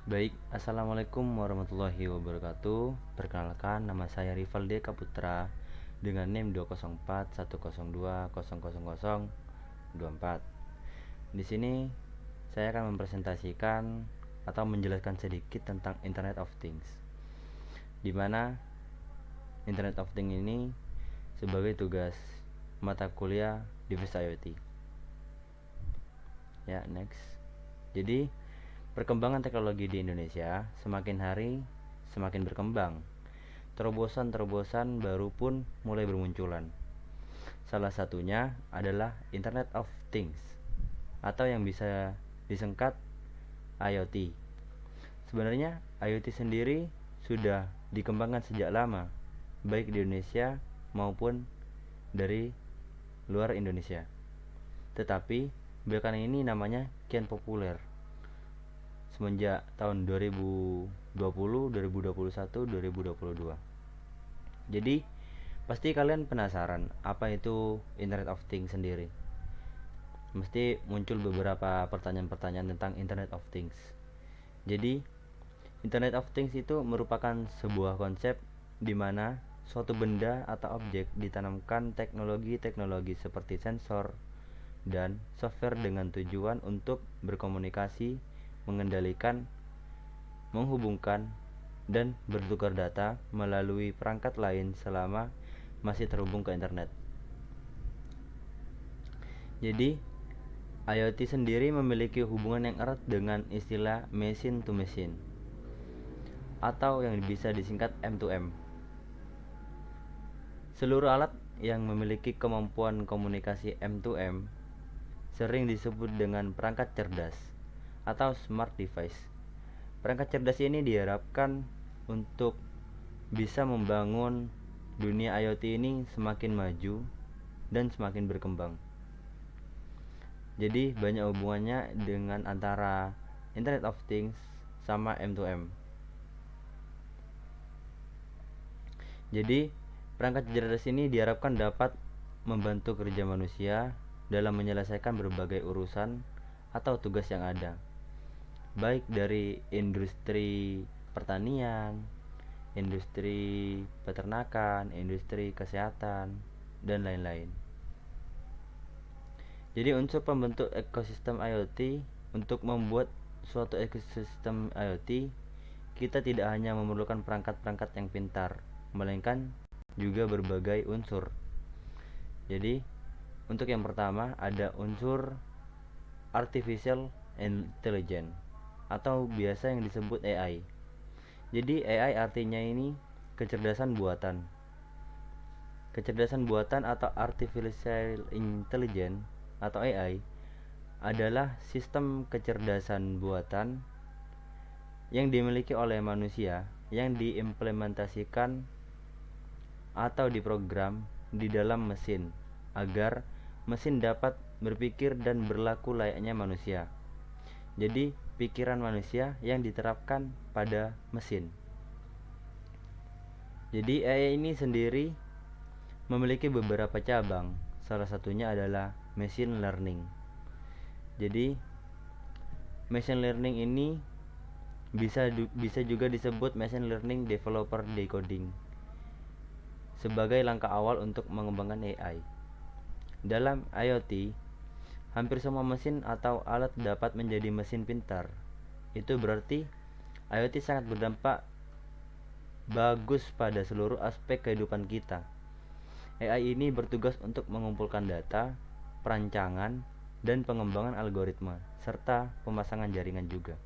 Baik, Assalamualaikum warahmatullahi wabarakatuh. Perkenalkan, nama saya Rivalde Kaputra dengan NIM 20410200024. Di sini saya akan mempresentasikan atau menjelaskan sedikit tentang Internet of Things, di mana Internet of Things ini sebagai tugas mata kuliah Divisi IoT. Ya, next. Jadi, perkembangan teknologi di Indonesia semakin hari semakin berkembang. Terobosan-terobosan baru pun mulai bermunculan. Salah satunya adalah Internet of Things atau yang bisa disingkat IoT. Sebenarnya IoT sendiri sudah dikembangkan sejak lama, baik di Indonesia maupun dari luar Indonesia. Tetapi belakangan ini namanya kian populer semenjak tahun 2020, 2021, 2022. Jadi, pasti kalian penasaran apa itu Internet of Things sendiri. Mesti muncul beberapa pertanyaan-pertanyaan tentang Internet of Things. Jadi, Internet of Things itu merupakan sebuah konsep di mana suatu benda atau objek ditanamkan teknologi-teknologi seperti sensor dan software dengan tujuan untuk berkomunikasi, mengendalikan, menghubungkan, dan bertukar data melalui perangkat lain selama masih terhubung ke internet. Jadi, IoT sendiri memiliki hubungan yang erat dengan istilah machine to machine atau yang bisa disingkat M2M. Seluruh alat yang memiliki kemampuan komunikasi M2M sering disebut dengan perangkat cerdas atau smart device. Perangkat cerdas ini diharapkan untuk bisa membangun dunia IoT ini semakin maju dan semakin berkembang. Jadi banyak hubungannya dengan antara Internet of Things sama M2M. Jadi perangkat cerdas ini diharapkan dapat membantu kerja manusia dalam menyelesaikan berbagai urusan atau tugas yang ada, baik dari industri pertanian, industri peternakan, industri kesehatan, dan lain-lain. Jadi unsur pembentuk ekosistem IoT, untuk membuat suatu ekosistem IoT, kita tidak hanya memerlukan perangkat-perangkat yang pintar, melainkan juga berbagai unsur. Jadi, untuk yang pertama ada unsur artificial intelligence atau biasa yang disebut AI. Jadi AI artinya ini kecerdasan buatan. Kecerdasan buatan atau artificial intelligence atau AI adalah sistem kecerdasan buatan yang dimiliki oleh manusia yang diimplementasikan atau diprogram di dalam mesin agar mesin dapat berpikir dan berlaku layaknya manusia. Jadi, pikiran manusia yang diterapkan pada mesin. Jadi, AI ini sendiri memiliki beberapa cabang. Salah satunya adalah machine learning. Jadi, machine learning ini bisa juga disebut machine learning developer decoding sebagai langkah awal untuk mengembangkan AI. Dalam IoT, hampir semua mesin atau alat dapat menjadi mesin pintar. Itu berarti IoT sangat berdampak bagus pada seluruh aspek kehidupan kita. AI ini bertugas untuk mengumpulkan data, perancangan, dan pengembangan algoritma, serta pemasangan jaringan juga.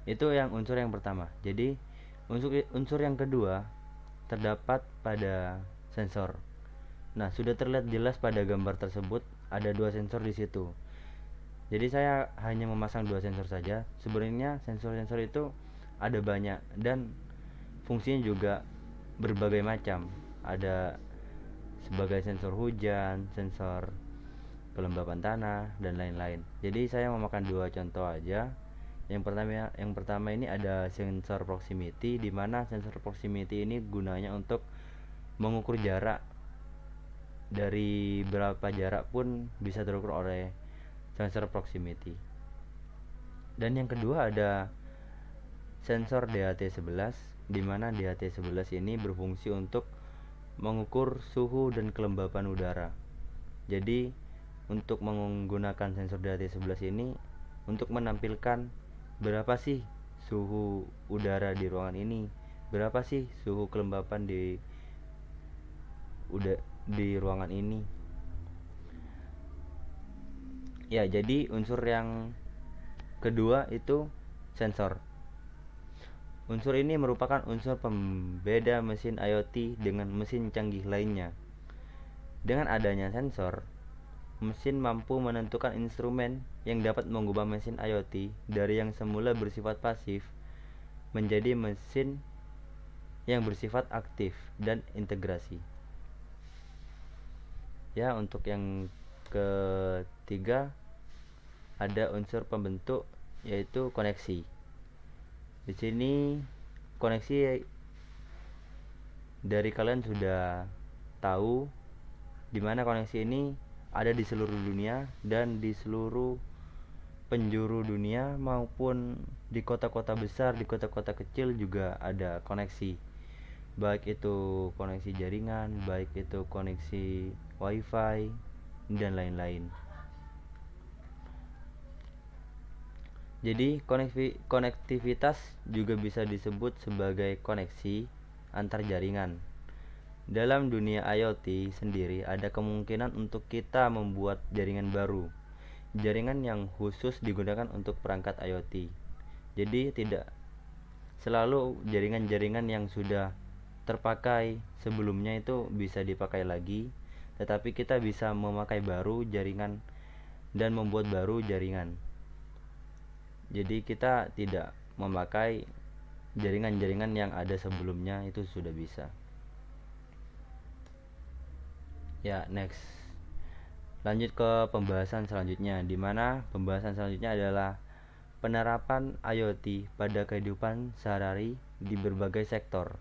Itu yang unsur yang pertama. Jadi, unsur yang kedua terdapat pada sensor. Nah, sudah terlihat jelas pada gambar tersebut ada dua sensor di situ. Jadi saya hanya memasang dua sensor saja. Sebenarnya sensor-sensor itu ada banyak dan fungsinya juga berbagai macam. Ada sebagai sensor hujan, sensor kelembapan tanah, dan lain-lain. Jadi saya memakan dua contoh aja. Yang pertama ini ada sensor proximity, di mana sensor proximity ini gunanya untuk mengukur jarak. Dari berapa jarak pun bisa terukur oleh sensor proximity. Dan yang kedua ada sensor DHT11, di mana DHT11 ini berfungsi untuk mengukur suhu dan kelembapan udara. Jadi untuk menggunakan sensor DHT11 ini untuk menampilkan berapa sih suhu udara di ruangan ini, berapa sih suhu kelembapan di ruangan ini. Ya, jadi unsur yang kedua itu sensor. Unsur ini merupakan unsur pembeda mesin IoT dengan mesin canggih lainnya. Dengan adanya sensor, mesin mampu menentukan instrumen yang dapat mengubah mesin IoT dari yang semula bersifat pasif menjadi mesin yang bersifat aktif dan integrasi. Ya, untuk yang ketiga ada unsur pembentuk yaitu koneksi. Di sini koneksi dari kalian sudah tahu di mana koneksi ini ada di seluruh dunia dan di seluruh penjuru dunia maupun di kota-kota besar, di kota-kota kecil juga ada koneksi. Baik itu koneksi jaringan, baik itu koneksi wifi dan lain-lain. Jadi konektivitas juga bisa disebut sebagai koneksi antar jaringan. Dalam dunia IoT sendiri ada kemungkinan untuk kita membuat jaringan baru, jaringan yang khusus digunakan untuk perangkat IoT. Jadi tidak selalu jaringan-jaringan yang sudah terpakai sebelumnya itu bisa dipakai lagi, tetapi kita bisa memakai baru jaringan dan membuat baru jaringan. Jadi kita tidak memakai jaringan-jaringan yang ada sebelumnya, itu sudah bisa. Ya, next. Lanjut ke pembahasan selanjutnya, di mana pembahasan selanjutnya adalah penerapan IoT pada kehidupan sehari-hari di berbagai sektor.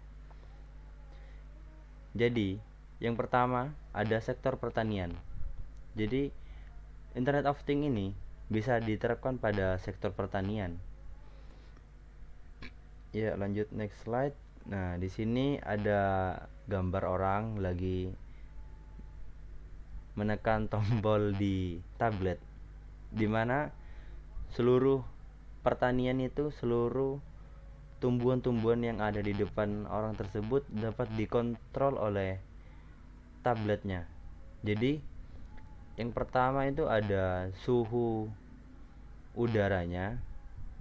Jadi, yang pertama ada sektor pertanian. Jadi, Internet of Things ini bisa diterapkan pada sektor pertanian. Ya, lanjut next slide. Nah, di sini ada gambar orang lagi menekan tombol di tablet, di mana seluruh pertanian itu, seluruh tumbuhan-tumbuhan yang ada di depan orang tersebut dapat dikontrol oleh tabletnya. Jadi, yang pertama itu ada suhu udaranya.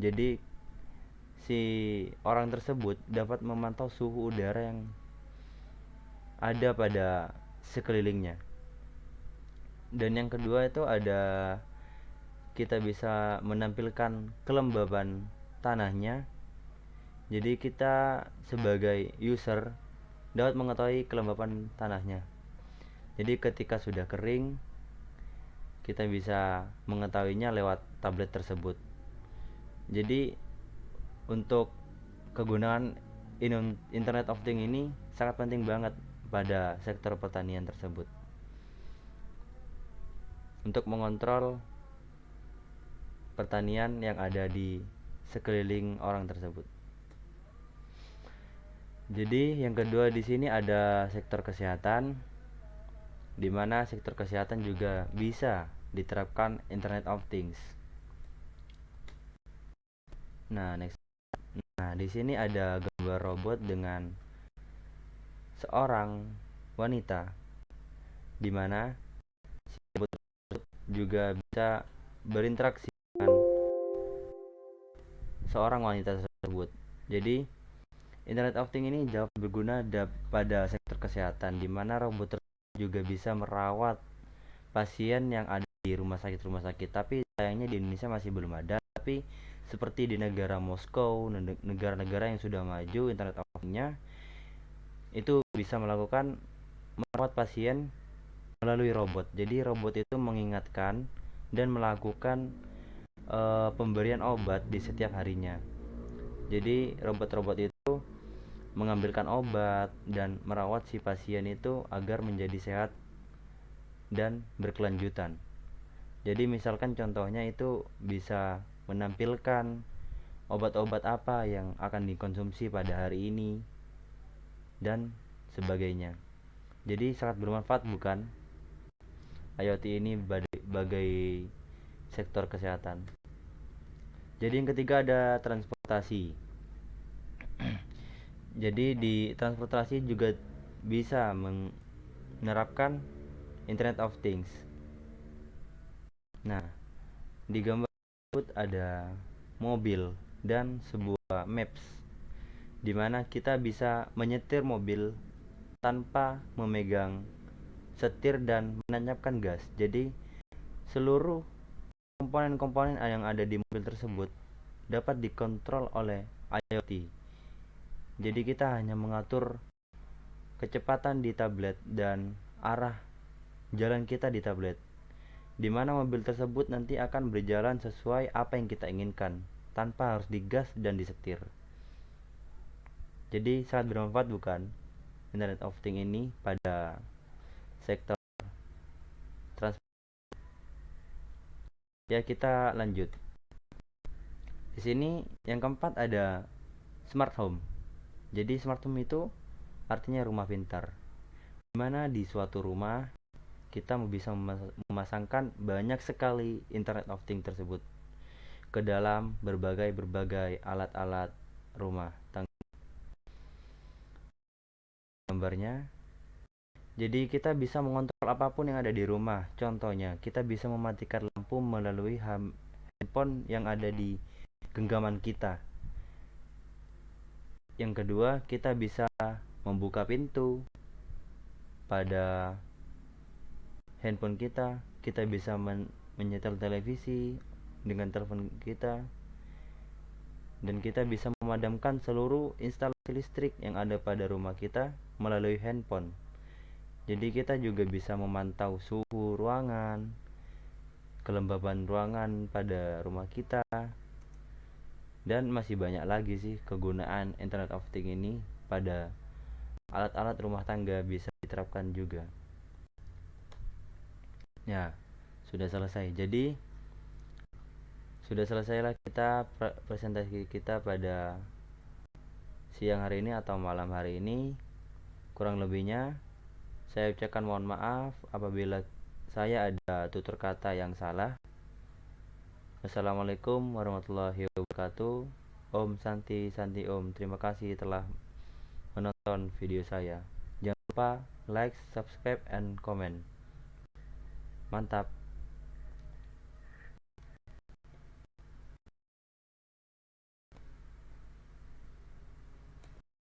Jadi si orang tersebut dapat memantau suhu udara yang ada pada sekelilingnya. Dan yang kedua itu ada kita bisa menampilkan kelembaban tanahnya. Jadi kita sebagai user dapat mengetahui kelembapan tanahnya. Jadi ketika sudah kering, kita bisa mengetahuinya lewat tablet tersebut. Jadi untuk kegunaan Internet of Things ini sangat penting banget pada sektor pertanian tersebut untuk mengontrol pertanian yang ada di sekeliling orang tersebut. Jadi yang kedua di sini ada sektor kesehatan, di mana sektor kesehatan juga bisa diterapkan Internet of Things. Nah, next. Nah, di sini ada gambar robot dengan seorang wanita, di mana si robot juga bisa berinteraksi dengan seorang wanita tersebut. Jadi, Internet of Things ini dapat berguna pada sektor kesehatan, di mana robot tersebut juga bisa merawat pasien yang ada di rumah sakit. Tapi sayangnya di Indonesia masih belum ada. Tapi seperti di negara Moskow, negara-negara yang sudah maju, Internet of Things-nya itu bisa melakukan merawat pasien melalui robot. Jadi robot itu mengingatkan dan melakukan pemberian obat di setiap harinya. Jadi robot-robot itu mengambilkan obat dan merawat si pasien itu agar menjadi sehat dan berkelanjutan. Jadi misalkan contohnya itu bisa menampilkan obat-obat apa yang akan dikonsumsi pada hari ini, dan sebagainya. Jadi sangat bermanfaat, bukan? IoT ini sebagai sektor kesehatan. Jadi yang ketiga ada transportasi. Jadi di transportasi juga bisa menerapkan Internet of Things. Nah, di gambar tersebut ada mobil dan sebuah maps, di mana kita bisa menyetir mobil tanpa memegang setir dan menancapkan gas. Jadi seluruh komponen-komponen yang ada di mobil tersebut dapat dikontrol oleh IoT. Jadi kita hanya mengatur kecepatan di tablet dan arah jalan kita di tablet, di mana mobil tersebut nanti akan berjalan sesuai apa yang kita inginkan tanpa harus digas dan disetir. Jadi sangat bermanfaat, bukan, Internet of Things ini pada sektor transport. Ya, kita lanjut. Di sini yang keempat ada smart home. Jadi smart home itu artinya rumah pintar, di mana di suatu rumah kita bisa memasangkan banyak sekali Internet of Things tersebut ke dalam berbagai alat-alat rumah tangga. Gambarnya, jadi kita bisa mengontrol apapun yang ada di rumah. Contohnya, kita bisa mematikan lampu melalui handphone yang ada di genggaman kita. Yang kedua, kita bisa membuka pintu pada handphone kita. Kita bisa menyetel televisi dengan telepon kita, dan kita bisa memadamkan seluruh instalasi listrik yang ada pada rumah kita melalui handphone. Jadi kita juga bisa memantau suhu ruangan, kelembaban ruangan pada rumah kita, dan masih banyak lagi sih kegunaan Internet of Things ini pada alat-alat rumah tangga bisa diterapkan juga. Ya, sudah selesai. Jadi sudah selesailah kita presentasi kita pada siang hari ini atau malam hari ini. Kurang lebihnya saya ucapkan mohon maaf apabila saya ada tutur kata yang salah. Assalamualaikum warahmatullahi wabarakatuh. Om Santi Santi Om. Terima kasih telah menonton video saya. Jangan lupa like, subscribe, and comment. Mantap.